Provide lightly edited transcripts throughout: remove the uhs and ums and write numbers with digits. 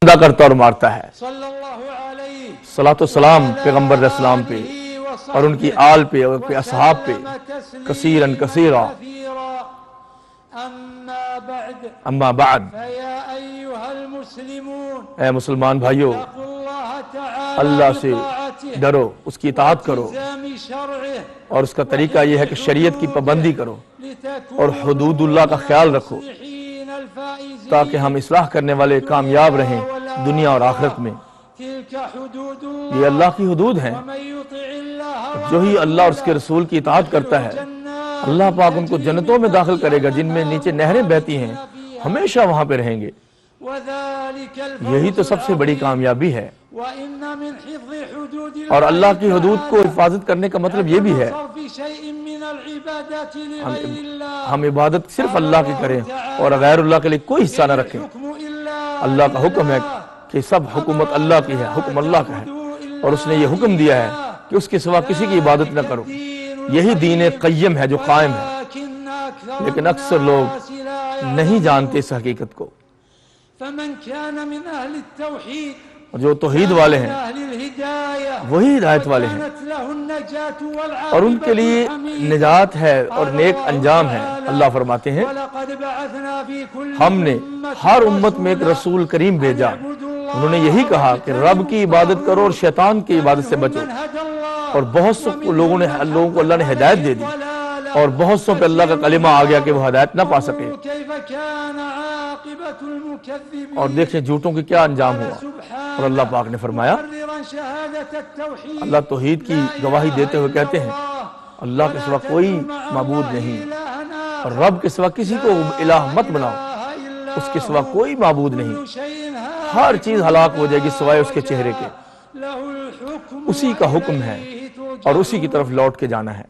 زندہ کرتا اور مارتا ہے۔ صلاۃ و سلام پیغمبر علیہ السلام پہ اور ان کی آل پہ اور اصحاب پہ کثیراً کثیرا۔ اما بعد، اے مسلمان بھائیو، اللہ سے ڈرو، اس کی اطاعت کرو، اور اس کا طریقہ یہ ہے کہ شریعت کی پابندی کرو اور حدود اللہ کا خیال رکھو، تاکہ ہم اصلاح کرنے والے کامیاب رہیں دنیا اور آخرت میں۔ یہ اللہ کی حدود ہیں، جو ہی اللہ اور اس کے رسول کی اطاعت کرتا ہے اللہ پاک ان کو جنتوں میں داخل کرے گا جن میں نیچے نہریں بہتی ہیں، ہمیشہ وہاں پہ رہیں گے۔ یہی تو سب سے بڑی کامیابی ہے۔ اور اللہ کی حدود کو حفاظت کرنے کا مطلب یہ بھی ہے ہم عبادت صرف اللہ کی کریں اور غیر اللہ کے لیے کوئی حصہ نہ رکھیں۔ اللہ کا حکم ہے کہ سب حکومت اللہ کی ہے، حکم اللہ کا ہے، اور اس نے یہ حکم دیا ہے کہ اس کے سوا کسی کی عبادت نہ کرو۔ یہی دین قیم ہے جو قائم ہے، لیکن اکثر لوگ نہیں جانتے اس حقیقت کو۔ جو توحید والے ہیں وہی ہدایت والے ہیں، اور ان کے لیے نجات ہے اور نیک انجام ہے۔ اللہ فرماتے ہیں ہم نے ہر امت میں ایک رسول کریم بھیجا، انہوں نے یہی کہا کہ رب کی عبادت کرو اور شیطان کی عبادت سے بچو، اور بہت سے لوگوں کو اللہ نے ہدایت دے دی، اور بہت سو پہ اللہ کا کلمہ آ گیا کہ وہ ہدایت نہ پا سکے۔ اور دیکھیں جھوٹوں کی کیا انجام ہوا۔ اور اللہ پاک نے فرمایا، اللہ توحید کی گواہی دیتے ہوئے کہتے ہیں اللہ کے سوا کوئی معبود نہیں، اور رب کے سوا کسی کو الہ مت بناؤ، اس کے سوا کوئی معبود نہیں، ہر چیز ہلاک ہو جائے گی سوائے اس کے چہرے کے، اسی کا حکم ہے اور اسی کی طرف لوٹ کے جانا ہے۔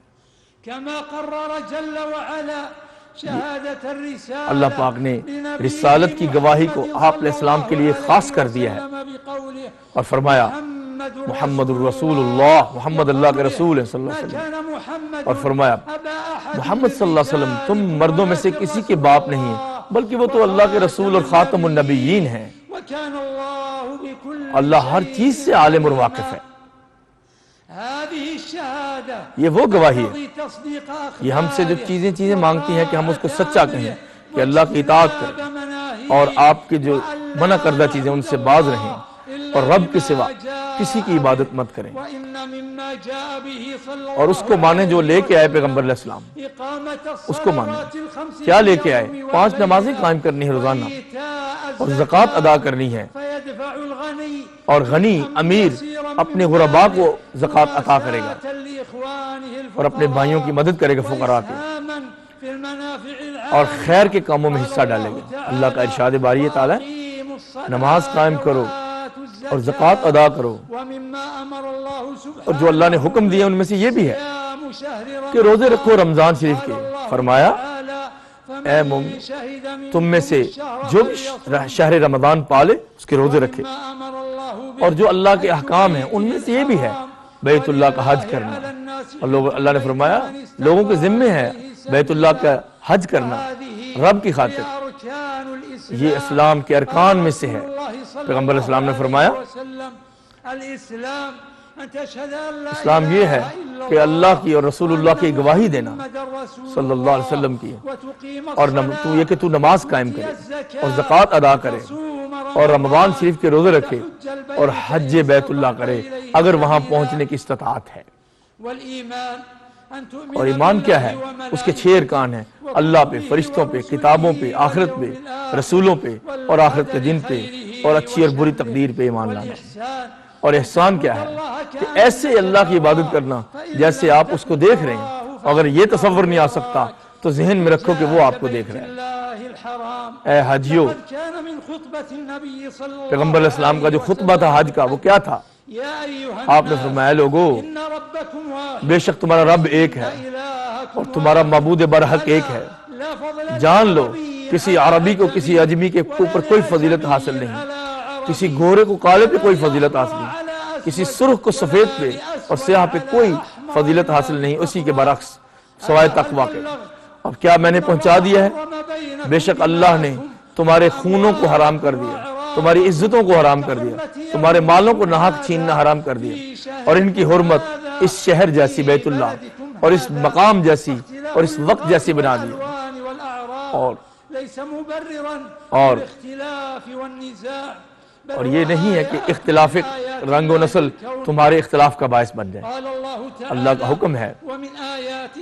اللہ پاک نے رسالت کی گواہی کو آپ علیہ السلام کے لیے خاص کر دیا ہے، اور فرمایا محمد الرسول اللہ، محمد اللہ کے رسول ہیں صلی اللہ علیہ وسلم، اور فرمایا محمد صلی اللہ علیہ وسلم تم مردوں میں سے کسی کے باپ نہیں ہیں، بلکہ وہ تو اللہ کے رسول اور خاتم النبیین ہیں۔ اللہ ہر چیز سے عالم اور واقف ہے۔ یہ وہ گواہی ہے، یہ ہم سے جو چیزیں مانگتی ہیں کہ ہم اس کو سچا کہیں، کہ اللہ کی اطاعت کریں اور آپ کے جو منع کردہ چیزیں ان سے باز رہیں، اور رب کے سوا کسی کی عبادت مت کریں، اور اس کو مانیں جو لے کے آئے پیغمبر علیہ السلام، اس کو مانیں۔ کیا لے کے آئے؟ 5 نمازیں قائم کرنی ہے روزانہ، اور زکوٰۃ ادا کرنی ہے، اور غنی امیر اپنے غرباء کو زکوٰۃ عطا کرے گا، اور اپنے بھائیوں کی مدد کرے گا فقراء کی، اور خیر کے کاموں میں حصہ ڈالے گا۔ اللہ کا ارشاد باری تعالیٰ، نماز قائم کرو اور زکوٰۃ ادا کرو، اور جو اللہ نے حکم دیا ان میں سے یہ بھی ہے کہ روزے رکھو رمضان شریف کے۔ فرمایا اے مومن تم میں سے جو شہر رمضان پالے اس کے روزے رکھے، اور جو اللہ کے احکام ہیں ان میں سے یہ بھی ہے بیت اللہ کا حج کرنا، اور اللہ نے فرمایا لوگوں کے ذمے ہے بیت اللہ کا حج کرنا رب کی خاطر، یہ اسلام کے ارکان میں سے ہے۔ پیغمبر علیہ السلام نے فرمایا اسلام یہ ہے کہ اللہ کی اور رسول اللہ کی گواہی دینا صلی اللہ علیہ وسلم کی، اور یہ کہ تو نماز قائم کرے اور زکوٰۃ ادا کرے اور رمضان شریف کے روزے رکھے اور حج بیت اللہ کرے اگر وہاں پہنچنے کی استطاعت ہے۔ اور ایمان کیا ہے؟ اس کے 6 ارکان ہیں، اللہ پہ، فرشتوں پہ، کتابوں پہ، آخرت پہ، رسولوں پہ اور آخرت کے دن پہ، اور اچھی اور بری تقدیر پہ ایمان لانا۔ اور احسان کیا ہے؟ کہ ایسے اللہ کی عبادت کرنا جیسے آپ اس کو دیکھ رہے ہیں۔ اگر یہ تصور نہیں آ سکتا تو ذہن میں رکھو کہ وہ آپ کو دیکھ رہے ہیں۔ اے حجیو، پیغمبر علیہ السلام کا جو خطبہ تھا حج کا وہ کیا تھا؟ آپ نے فرمایا لوگو بے شک تمہارا رب ایک ہے اور تمہارا معبود برحق ایک ہے، جان لو کسی عربی کو کسی عجمی کے اوپر کوئی فضیلت حاصل نہیں، کسی گورے کو کالے پہ کوئی فضیلت حاصل نہیں، کسی سرخ کو سفید پہ اور سیاہ پہ کوئی فضیلت حاصل نہیں، اسی کے برعکس سوائے تقویٰ کے۔ اب کیا میں نے پہنچا دیا ہے؟ بے شک اللہ نے تمہارے خونوں کو حرام کر دیا، تمہاری عزتوں کو حرام کر دیا، تمہارے مالوں کو ناحق چھیننا حرام کر دیا، اور ان کی حرمت اس شہر جیسی بیت اللہ اور اس مقام جیسی اور اس وقت جیسی بنا دی، اور یہ نہیں ہے کہ اختلاف رنگ و نسل تمہارے اختلاف کا باعث بن جائے۔ اللہ کا حکم ہے،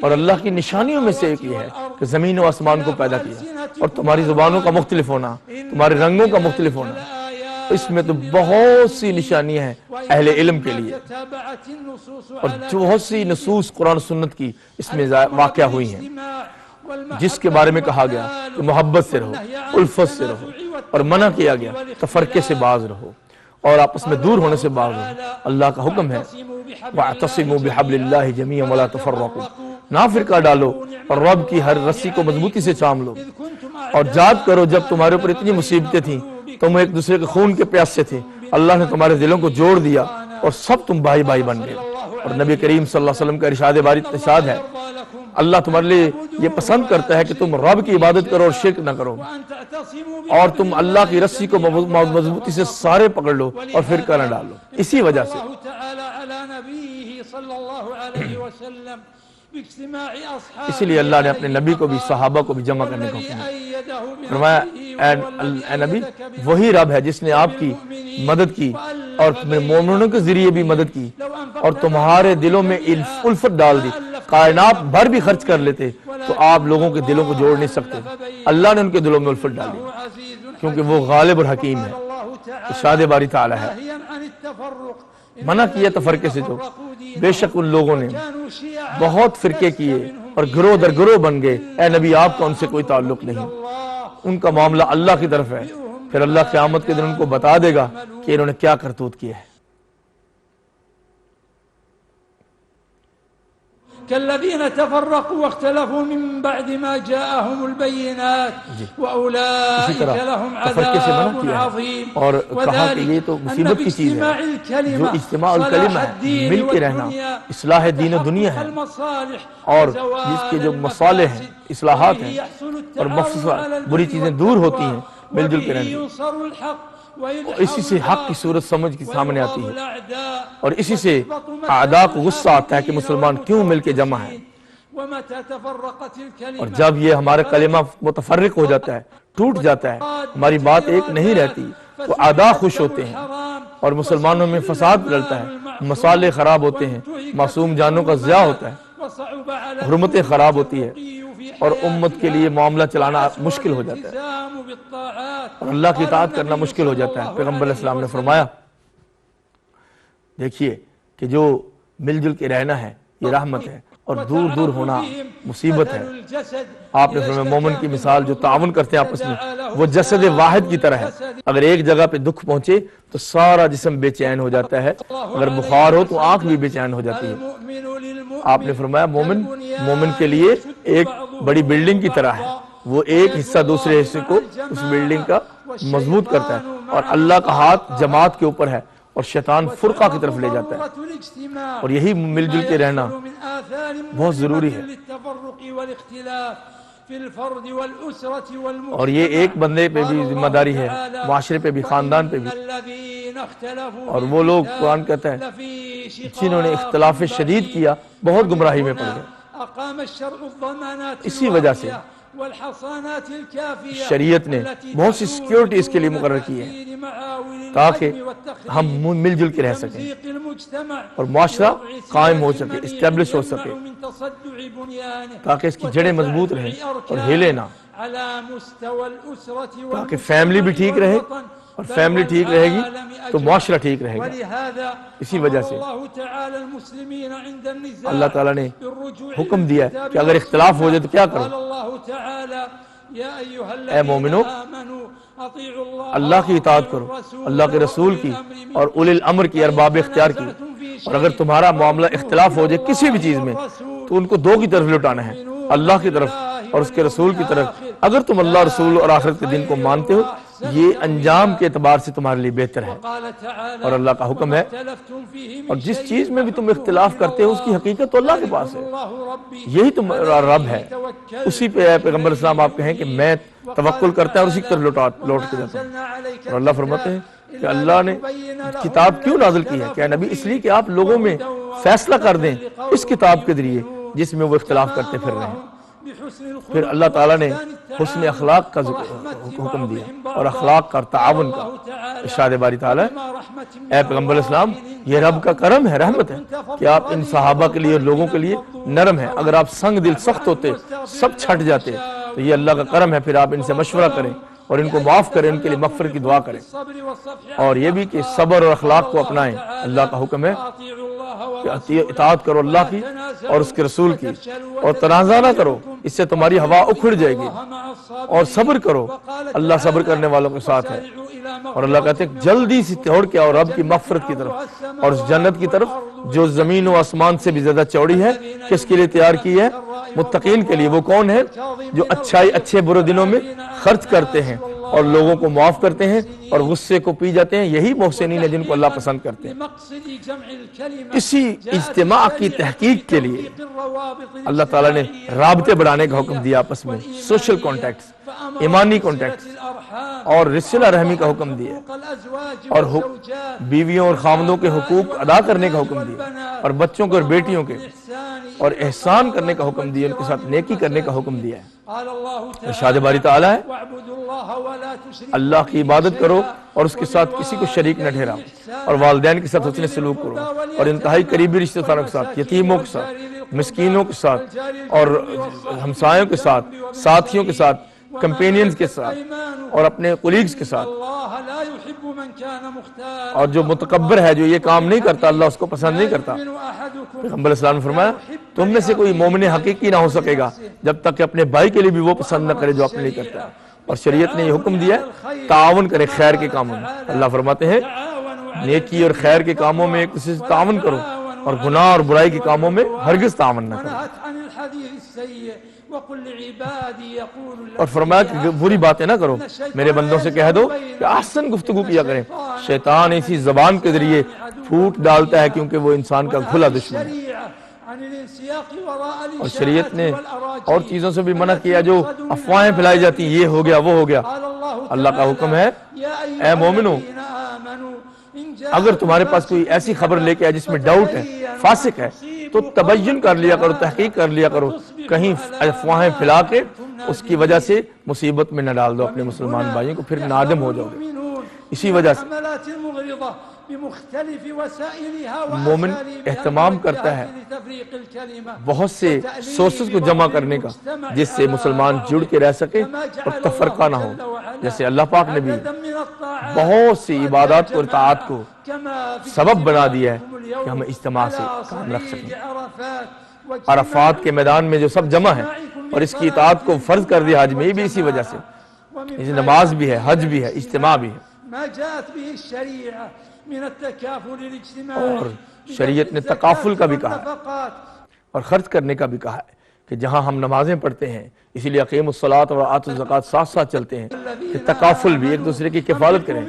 اور اللہ کی نشانیوں میں سے ایک یہ ہے کہ زمین و آسمان کو پیدا کیا، اور تمہاری زبانوں کا مختلف ہونا، تمہارے رنگوں کا مختلف ہونا، اس میں تو بہت سی نشانیاں ہیں اہل علم کے لیے، اور جو بہت سی نصوص قرآن و سنت کی اس میں واقع ہوئی ہیں، جس کے بارے میں کہا گیا کہ محبت سے رہو، الفت سے رہو، اور منع کیا گیا تفرقے سے باز رہو اور آپس میں دور ہونے سے باز رہو۔ اللہ کا حکم ہے وَاعْتَصِمُوا بِحَبْلِ اللَّهِ جَمِيعًا وَلَا تَفَرَّقُوا، نہ فرقہ ڈالو اور رب کی ہر رسی کو مضبوطی سے تھام لو، اور یاد کرو جب تمہارے اوپر اتنی مصیبتیں تھیں، تم ایک دوسرے کے خون کے پیاسے تھے، اللہ نے تمہارے دلوں کو جوڑ دیا اور سب تم بھائی بھائی بن گئے۔ اور نبی کریم صلی اللہ علیہ وسلم کا ارشاد ہے، اللہ تمہارے لیے یہ پسند کرتا ہے کہ تم رب کی عبادت کرو اور شرک نہ کرو، اور تم اللہ کی رسی کو مضبوطی سے سارے پکڑ لو اور فرقہ نہ ڈالو۔ اسی وجہ سے اسی لیے اللہ نے اپنے نبی کو بھی صحابہ کو بھی جمع کرنے کا حکم دیا، فرمایا اے نبی وہی رب ہے جس نے آپ کی مدد کی اور مومنوں کے ذریعے بھی مدد کی اور تمہارے دلوں میں الفت ڈال دی، کائنات بھر بھی خرچ کر لیتے تو آپ لوگوں کے دلوں کو جوڑ نہیں سکتے، اللہ نے ان کے دلوں میں الفت ڈالی کیونکہ وہ غالب اور حکیم ہے۔ ارشاد باری تعالی ہے، منع کیا تفرقے سے، جو بے شک ان لوگوں نے بہت فرقے کیے اور گروہ در گروہ بن گئے، اے نبی آپ کا ان سے کوئی تعلق نہیں، ان کا معاملہ اللہ کی طرف ہے، پھر اللہ قیامت کے دن ان کو بتا دے گا کہ انہوں نے کیا کرتوت کیا ہے۔ كالذين تفرقوا واختلفوا من بعد ما جاءهم البينات وأولئك لهم عذاب عظيم۔ اور کہا کہ یہ تو مصیبت کی چیز ہے جو اجتماع الکلمہ ہے، مل کے رہنا، اصلاح دین و دنیا ہے، اور جس کے جو مصالح ہیں، اصلاحات ہیں اور مفسدات بری چیزیں دور ہوتی ہیں، مل جل کے رہنا، اور اسی سے حق کی صورت سمجھ کے سامنے آتی ہے، اور اسی سے اعداء کو غصہ آتا ہے کہ مسلمان کیوں مل کے جمع ہے، اور جب یہ ہمارا کلمہ متفرق ہو جاتا ہے، ٹوٹ جاتا ہے، ہماری بات ایک نہیں رہتی تو اعداء خوش ہوتے ہیں اور مسلمانوں میں فساد پھیلتا ہے، مصالح خراب ہوتے ہیں، معصوم جانوں کا ضیاع ہوتا ہے، حرمتیں خراب ہوتی ہے، اور امت کے لیے معاملہ چلانا مشکل ہو جاتا ہے اور اللہ کی اطاعت کرنا مشکل ہو جاتا ہے۔ پیغمبر علیہ السلام نے فرمایا، دیکھیے کہ جو مل جل کے رہنا ہے یہ رحمت ہے اور دور دور ہونا مصیبت ہے۔ آپ نے فرمایا مومن کی مثال جو تعاون کرتے ہیں آپس میں وہ جسد واحد کی طرح ہے، اگر ایک جگہ پہ دکھ پہنچے تو سارا جسم بے چین ہو جاتا ہے، اگر بخار ہو تو آنکھ بھی بے چین ہو جاتی ہے۔ آپ نے فرمایا مومن کے لیے ایک بڑی بلڈنگ کی طرح ہے، وہ ایک حصہ دوسرے حصے کو اس بلڈنگ کا مضبوط کرتا ہے، اور اللہ کا ہاتھ جماعت کے اوپر ہے اور شیطان فرقہ کی طرف لے جاتا ہے، اور یہی مل جل کے رہنا بہت ضروری ہے۔ اور یہ ایک بندے پہ بھی ذمہ داری ہے، معاشرے پہ بھی، خاندان پہ بھی، اور وہ لوگ قرآن کہتا ہے جنہوں نے اختلاف شدید کیا بہت گمراہی میں پڑ گئے۔ اسی وجہ سے شریعت نے بہت سی سیکیورٹی اس کے لیے مقرر کی ہے تاکہ ہم مل جل کے رہ سکیں اور معاشرہ قائم ہو سکے، اسٹیبلش ہو سکے، تاکہ اس کی جڑیں مضبوط رہیں اور ہلے نہ، تاکہ فیملی بھی ٹھیک رہے، اور فیملی ٹھیک رہے گی تو معاشرہ ٹھیک رہے گا۔ اسی وجہ سے اللہ تعالیٰ نے حکم دیا ہے کہ اگر اختلاف ہو جائے تو کیا کرو؟ اے مومنو اللہ کی اطاعت کرو، اللہ کے رسول کی اور اولی الامر کی، ارباب اختیار کی، اور اگر تمہارا معاملہ اختلاف ہو جائے کسی بھی چیز میں تو ان کو دو کی طرف لٹانا ہے، اللہ کی طرف اور اس کے رسول کی طرف۔ اگر تم اللہ رسول اور آخرت کے دن کو مانتے ہو یہ انجام کے اعتبار سے تمہارے لیے بہتر ہے، اور اللہ کا حکم ہے، اور جس چیز میں بھی تم اختلاف کرتے ہو اس کی حقیقت تو اللہ کے پاس ہے، یہی تمہارا رب ہے، اسی پہ پیغمبر اسلام آپ کہیں کہ میں توکل کرتا ہے اور اسی کی طرف لوٹ کے جاتا ہے۔ اور اللہ فرماتے ہیں کہ اللہ نے کتاب کیوں نازل کی ہے؟ کیا نبی؟ اس لیے کہ آپ لوگوں میں فیصلہ کر دیں اس کتاب کے ذریعے جس میں وہ اختلاف کرتے پھر رہے ہیں۔ پھر اللہ تعالیٰ نے حسن اخلاق کا حکم دیا اور اخلاق کا تعاون کا۔ ارشاد باری تعالیٰ اے پیغمبر اسلام، یہ رب کا کرم ہے، رحمت ہے کہ آپ ان صحابہ کے لیے اور لوگوں کے لیے نرم ہیں۔ اگر آپ سنگ دل سخت ہوتے، سب چھٹ جاتے، تو یہ اللہ کا کرم ہے۔ پھر آپ ان سے مشورہ کریں اور ان کو معاف کریں، ان کے لیے مغفرت کی دعا کریں، اور یہ بھی کہ صبر اور اخلاق کو اپنائیں۔ اللہ کا حکم ہے کہ اطاعت کرو اللہ کی اور اس کے رسول کی، اور تنازع نہ کرو، اس سے تمہاری ہوا اکھڑ جائے گی، اور صبر کرو، اللہ صبر کرنے والوں کے ساتھ ہے۔ اور اللہ کہتے ہیں جلدی سے دوڑ کے آؤ رب کی مغفرت کی طرف اور اس جنت کی طرف جو زمین و آسمان سے بھی زیادہ چوڑی ہے۔ کس کے لیے تیار کی ہے؟ متقین کے لیے۔ وہ کون ہے؟ جو اچھے برے دنوں میں خرچ کرتے ہیں اور لوگوں کو معاف کرتے ہیں اور غصے کو پی جاتے ہیں۔ یہی محسنین ہیں جن کو اللہ پسند کرتے ہیں۔ اسی اجتماع کی تحقیق کے لیے اللہ تعالیٰ نے رابطے بڑھانے کا حکم دیا، آپس میں سوشل کانٹیکٹس، ایمانی کانٹیکٹس اور رسالہ رحمی کا حکم دیا، اور بیویوں اور خامدوں کے حقوق ادا کرنے کا حکم دیا، اور بچوں کے اور بیٹیوں کے، اور احسان کرنے کا حکم دیا، ان کے ساتھ نیکی کرنے کا حکم دیا ہے۔ ارشاد باری تعالیٰ ہے اللہ کی عبادت کرو اور اس کے ساتھ کسی کو شریک نہ ٹھہراؤ، اور والدین کے ساتھ حسن سلوک کرو، اور انتہائی قریبی رشتہ داروں کے ساتھ، یتیموں کے ساتھ، مسکینوں کے ساتھ، اور ہمسایوں کے ساتھ، ساتھیوں کے ساتھ، کمپینینز کے ساتھ، اور اپنے کولیگز کے ساتھ۔ اور جو متکبر ہے، جو یہ کام نہیں کرتا، اللہ اس کو پسند نہیں کرتا۔ پیغمبر اسلام نے فرمایا تم میں سے کوئی مومن حقیقی نہ ہو سکے گا جب تک کہ اپنے بھائی کے لیے بھی وہ پسند نہ کرے جو اپنے لیے کرتا ہے۔ اور شریعت نے یہ حکم دیا ہے تعاون کرے خیر کے کاموں میں۔ اللہ فرماتے ہیں نیکی اور خیر کے کاموں میں ایک دوسرے سے تعاون کرو، اور گناہ اور برائی کے کاموں میں ہرگز تعاون نہ کرو۔ اور فرمایا کہ بری باتیں نہ کرو، میرے بندوں سے کہہ دو کہ احسن گفتگو کیا کریں۔ شیطان اسی زبان کے ذریعے پھوٹ ڈالتا ہے کیونکہ وہ انسان کا کھلا دشمن ہے۔ اور شریعت نے اور چیزوں سے بھی منع کیا جو افواہیں پھیلائی جاتی ہیں، یہ ہو گیا وہ ہو گیا۔ اللہ کا حکم ہے اے مومنو، اگر تمہارے پاس کوئی ایسی خبر لے کے آئے جس میں ڈاؤٹ ہے، فاسق ہے، تو تبین کر لیا کرو، تحقیق کر لیا کرو، کہیں افواہیں پھیلا کے اس کی وجہ سے مصیبت میں نہ ڈال دو اپنے مسلمان بھائیوں کو، پھر نادم ہو جاؤ گے۔ اسی وجہ سے مومن اہتمام کرتا ہے بہت سے سورسز کو جمع کرنے کا جس سے مسلمان جڑ کے رہ سکے اور تفرقہ نہ ہو۔ جیسے اللہ پاک نے بھی بہت سی عبادات اور اطاعت کو سبب بنا دیا ہے کہ ہم اجتماع سے کام رکھ سکیں۔ عرفات کے میدان میں جو سب جمع ہے اور اس کی اطاعت کو فرض کر دیا حج میں، یہ بھی اسی وجہ سے۔ نماز بھی ہے، حج بھی ہے، اجتماع بھی ہے۔ اور شریعت نے تکافل کا بھی کہا ہے اور خرچ کرنے کا بھی کہا ہے کہ جہاں ہم نمازیں پڑھتے ہیں، اسی لیے اقیم الصلاۃ و آتوا الزکوٰۃ ساتھ ساتھ چلتے ہیں کہ تکافل بھی، ایک دوسرے کی کفالت کریں۔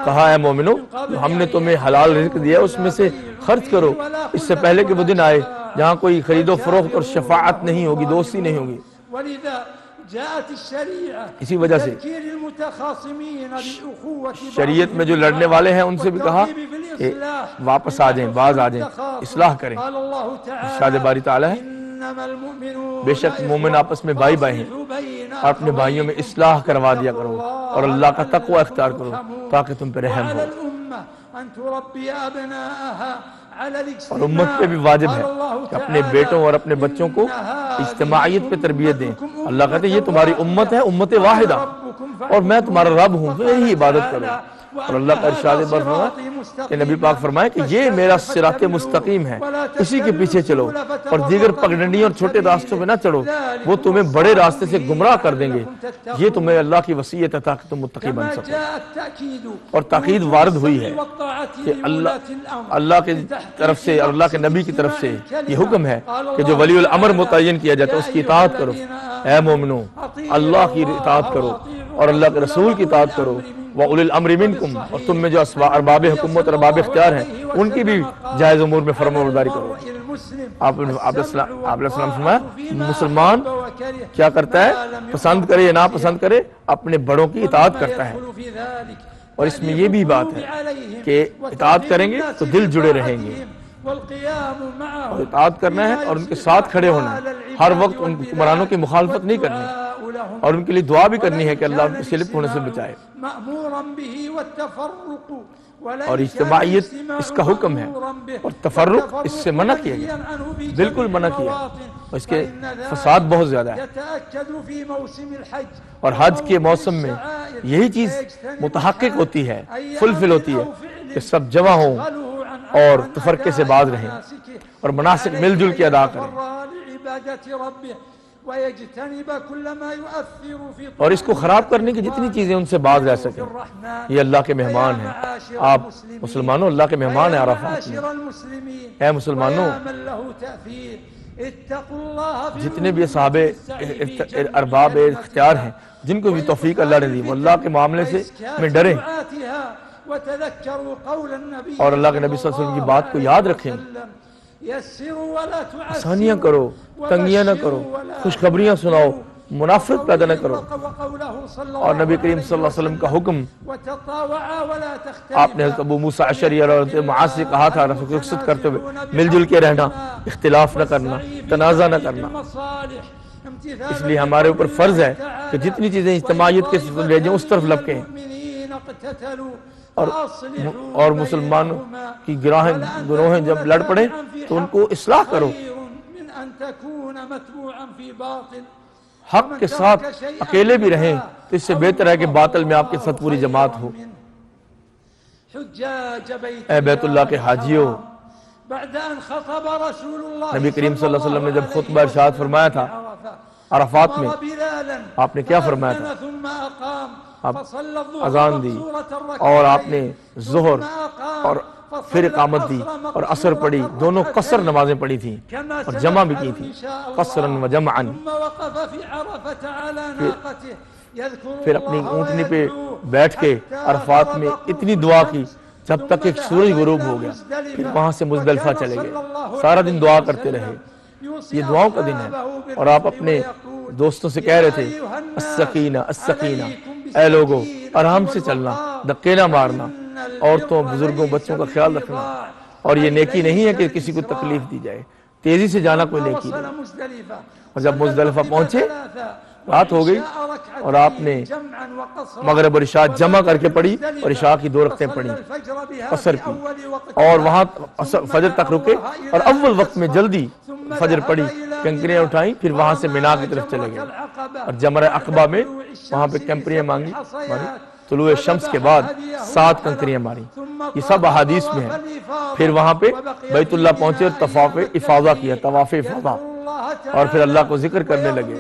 کہا اے مومنو، جو ہم نے تمہیں حلال رزق دیا اس میں سے خرچ کرو، اس سے پہلے کہ وہ دن آئے جہاں کوئی خرید و فروخت اور شفاعت نہیں ہوگی، دوستی نہیں ہوگی۔ اسی وجہ سے شریعت میں جو لڑنے والے ہیں ان سے بھی کہا کہ واپس آ جائیں، باز آ جائیں، اصلاح کریں۔ ارشاد باری تعالیٰ ہے بے شک مومن آپس میں بھائی بھائی ہیں، اور اپنے بھائیوں میں اصلاح کروا دیا کرو اور اللہ کا تقوی اختیار کرو تاکہ تم پہ رحم ہو۔ اور امت پہ بھی واجب ہے کہ اپنے بیٹوں اور اپنے بچوں کو اجتماعیت پہ تربیت دیں۔ اللہ کہتے ہیں یہ تمہاری امت ہے، امت واحدہ، اور میں تمہارا رب ہوں، تو یہی عبادت کرو۔ اور اللہ کا ارشاد فرمایا کہ نبی پاک فرمائے کہ یہ میرا صراط مستقیم ہے، اسی کے پیچھے چلو، اور دیگر پگڈنڈیوں اور چھوٹے راستوں پہ نہ چڑھو، وہ تمہیں بڑے راستے سے گمراہ کر دیں گے۔ یہ تمہیں اللہ کی وصیت ہے تاکہ تم متقی بن سکو۔ اور تاکید وارد ہوئی ہے کہ اللہ کی طرف سے اور اللہ کے نبی کی طرف سے یہ حکم ہے کہ جو ولی الامر متعین کیا جاتا ہے اس کی اطاعت کرو۔ اے مومنو، اللہ کی اطاعت کرو اور اللہ کے رسول کی اطاعت کرو، وَأُولِي الْأَمْرِ مِنْكُمْ، اور تم میں جو ارباب حکومت اور ارباب اختیار ہیں ان کی بھی جائز امور میں فرمانبرداری کرو۔ آپ علیہ السلام فرمایا مسلمان کیا کرتا ہے، پسند کرے یا ناپسند کرے، اپنے بڑوں کی اطاعت کرتا ہے، اور اس میں یہ بھی بات ہے کہ اطاعت کریں گے تو دل جڑے رہیں گے، اور اطاعت کرنا ہے اور ان کے ساتھ کھڑے ہونا ہے، ہر وقت ان حکمرانوں کی مخالفت نہیں کرنی، اور ان کے لیے دعا بھی کرنی ہے کہ اللہ ان کو سلب ہونے سے بچائے۔ اور اجتماعیت اس کا حکم ہے، اور تفرق اس سے منع کیا گیا، بالکل منع کیا، اور اس کے فساد بہت زیادہ ہے۔ اور حج کے موسم میں یہی چیز متحقق ہوتی ہے، فلفل ہوتی ہے کہ سب جمع ہوں اور تفرقے سے باز رہیں اور مناسک مل جل کے ادا کریں، اور اس کو خراب کرنے کی جتنی چیزیں ان سے باز رہ سکیں۔ یہ اللہ کے مہمان ہیں، آپ مسلمانوں اللہ کے مہمان ہیں عرفات میں۔ اے مسلمانوں، جتنے بھی اصحاب ارباب اختیار ہیں، جن کو بھی توفیق اللہ نے دی، وہ اللہ کے معاملے سے میں ڈریں اور اللہ کے نبی صلی اللہ علیہ وسلم کی بات کو یاد رکھیں۔ آسانیاں کرو، تنگیاں نہ کرو، خوشخبریاں سناؤ، منافقت پیدا نہ کرو۔ اور نبی کریم صلی اللہ علیہ وسلم کا حکم، آپ نے حضرت ابو موسیٰ اشعری اور حضرت معاذ سے کہا تھا رخصت کرتے ہوئے، مل جل کے رہنا، اختلاف نہ کرنا، تنازع نہ کرنا۔ اس لیے ہمارے اوپر فرض ہے کہ جتنی چیزیں اجتماعیت کے لے جائیں اس طرف لپکیں، اور مسلمانوں کی گروہیں جب لڑ پڑیں تو ان کو اصلاح کرو، حق کے ساتھ اکیلے بھی رہیں تو اس سے بہتر ہے کہ باطل میں آپ کے ساتھ پوری جماعت ہو۔ اے بیت اللہ کے حاجیوں، نبی کریم صلی اللہ علیہ وسلم نے جب خطبہ ارشاد فرمایا تھا عرفات میں، آپ نے کیا فرمایا تھا؟ آپ اذان دی اور آپ نے ظہر اور پھر اقامت دی اور عصر پڑھی، دونوں قصر نمازیں پڑھی تھیں اور جمع بھی کی تھیں، قصراً و جمعاً۔ پھر اپنی اونٹنی پہ بیٹھ کے عرفات میں اتنی دعا کی جب تک ایک سورج غروب ہو گیا، پھر وہاں سے مزدلفہ چلے گئے، سارا دن دعا کرتے رہے۔ یہ دعاؤں کا دن ہے، اور آپ اپنے دوستوں سے کہہ رہے تھے السکینہ السکینہ، اے لوگو آرام سے چلنا، دھکے نہ مارنا، عورتوں بزرگوں بچوں کا خیال رکھنا، اور یہ نیکی نہیں ہے کہ کسی کو تکلیف دی جائے، تیزی سے جانا کوئی نیکی نہیں۔ اور جب مزدلفہ پہنچے رات ہو گئی اور آپ نے مغرب اور عشاء جمع کر کے پڑھی اور عشاء کی 2 رکعتیں پڑھی، قصر کی، اور وہاں فجر تک رکے اور اول وقت میں جلدی فجر پڑھی، کنکریاں اٹھائیں، پھر وہاں سے مینا کی طرف چلے گئے اور جمرہ عقبہ میں وہاں پہ کنکریاں مانگی، طلوع شمس کے بعد 7 کنکریاں ماری، یہ سب احادیث میں ہے۔ پھر وہاں پہ بیت اللہ پہنچے اور طواف افاضہ کیا، طواف افاضہ، اور پھر اللہ کو ذکر کرنے لگے،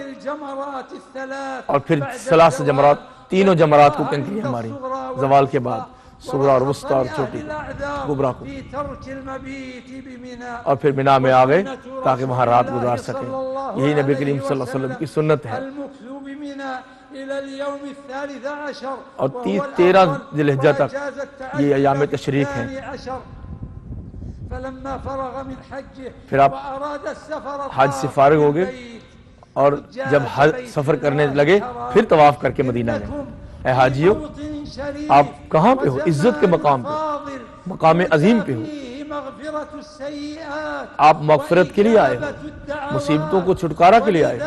اور پھر 3 جمرات، تینوں جمرات کو کنکریاں ماری زوال کے بعد، صغرا اور وسطیٰ اور چھوٹی کبریٰ کو، اور پھر مینا میں آ گئے تاکہ وہاں رات گزار سکیں۔ یہی نبی کریم صلی اللہ علیہ وسلم کی سنت ہے۔ اور 13 ذی الحجہ تک یہ ایام تشریق ہیں۔ پھر آپ حج سے فارغ ہو گئے اور جب حج سفر کرنے لگے پھر طواف کر کے مدینہ گئے۔ اے حاجیوں، آپ کہاں پہ ہو؟ عزت کے مقام پہ، مقام عظیم پہ ہو۔ آپ مغفرت کے لیے آئے ہو، مصیبتوں کو چھٹکارا کے لیے آئے ہو۔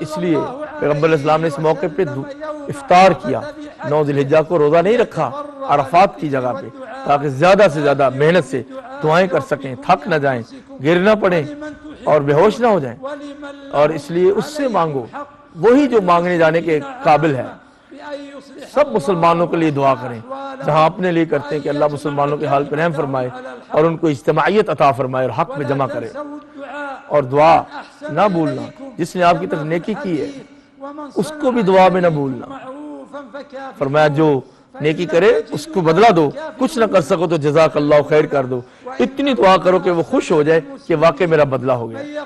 اس لیے پیغمبر علیہ السلام نے اس موقع پہ افطار کیا، 9 ذی الحجہ کو روزہ نہیں رکھا عرفات کی جگہ پہ، تاکہ زیادہ سے زیادہ محنت سے دعائیں کر سکیں، تھک نہ جائیں، گر نہ پڑیں اور بے ہوش نہ ہو جائیں۔ اور اس لیے اس سے مانگو، وہی جو مانگنے جانے کے قابل ہے۔ سب مسلمانوں کے لیے دعا کریں، جہاں اپنے لیے کرتے ہیں کہ اللہ مسلمانوں کے حال پر رحم فرمائے اور ان کو اجتماعیت عطا فرمائے اور حق میں جمع کرے۔ اور دعا نہ بھولنا، جس نے آپ کی طرف نیکی کی ہے اس کو بھی دعا میں نہ بھولنا۔ فرمایا جو نیکی کرے اس کو بدلہ دو، کچھ نہ کر سکو تو جزاک اللہ خیر کر دو، اتنی دعا کرو کہ وہ خوش ہو جائے کہ واقعی میرا بدلہ ہو گیا۔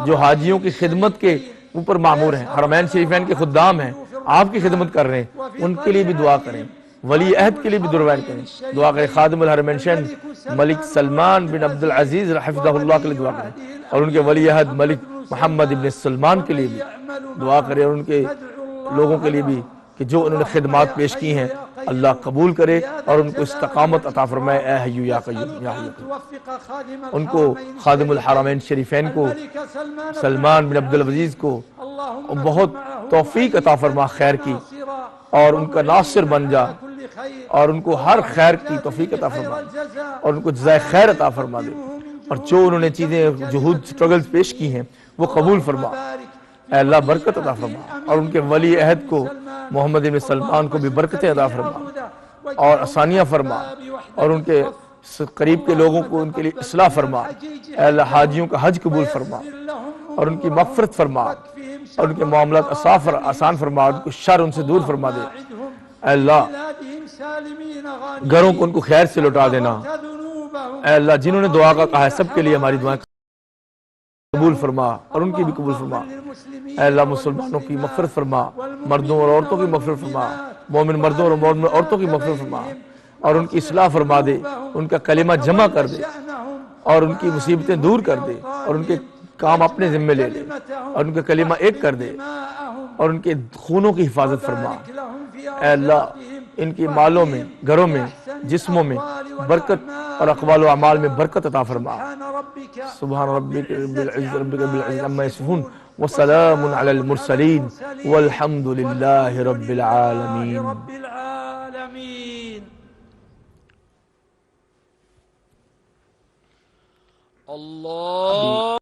جو حاجیوں کی خدمت کے اوپر معمور ہیں، حرمین شریفین کے خدام ہیں، آپ کی خدمت کر رہے ہیں، ان کے لیے بھی دعا کریں، ولی عہد کے لیے بھی دعا کریں، دعا کریں خادم الحرمین شین ملک سلمان بن عبدالعزیز حفظہ اللہ کے لیے دعا کریں، اور ان کے ولی عہد ملک محمد بن سلمان کے لیے بھی دعا کریں، اور ان کے لوگوں کے لیے بھی کہ جو انہوں نے خدمات پیش کی ہیں اللہ قبول کرے اور ان کو استقامت عطا فرمائے، اے حیو یا قیوم یا حیو یا قیوم۔ ان کو خادم الحرمین شریفین کو سلمان بن عبدالعزیز کو بہت توفیق عطا فرما خیر کی، اور ان کا ناصر بن جا، اور ان کو ہر خیر کی توفیق عطا فرما، اور ان کو جزائے خیر عطا فرما دے، اور جو انہوں نے چیزیں جہود سٹرگلز پیش کی ہیں وہ قبول فرما، اے اللہ برکت عطا فرما، اور ان کے ولی عہد کو محمد بن سلمان کو بھی برکتیں عطا فرما اور آسانیاں فرما، اور ان کے قریب کے لوگوں کو ان کے لیے اصلاح فرما، اے اللہ حاجیوں کا حج قبول فرما اور ان کی مغفرت فرما، اور ان کے معاملات آسان فرما، اور ان کو شر ان سے دور فرما دے، اے اللہ گھروں کو ان کو خیر سے لوٹا دینا، اے اللہ جنہوں نے دعا کا کہا ہے سب کے لیے ہماری دعائیں قبول فرما اور ان کی بھی قبول فرما، اے اللہ مسلمانوں کی مغفرت فرما، مردوں اور عورتوں کی مغفرت فرما، مومن مردوں اور مومن عورتوں کی مغفرت فرما، اور ان کی اصلاح فرما دے، ان کا کلمہ جمع کر دے، اور ان کی مصیبتیں دور کر دے، اور ان کے کام اپنے ذمہ لے لے، اور ان کا کلمہ ایک کر دے، اور ان کے خونوں کی حفاظت فرما، اے اللہ ان کی مالوں میں، گھروں میں، جسموں میں برکت اور اقوال و اعمال میں برکت عطا فرما۔ سبحان ربک رب العزت عما یصفون وسلام علی المرسلین والحمد للہ رب العالمین۔ اللہ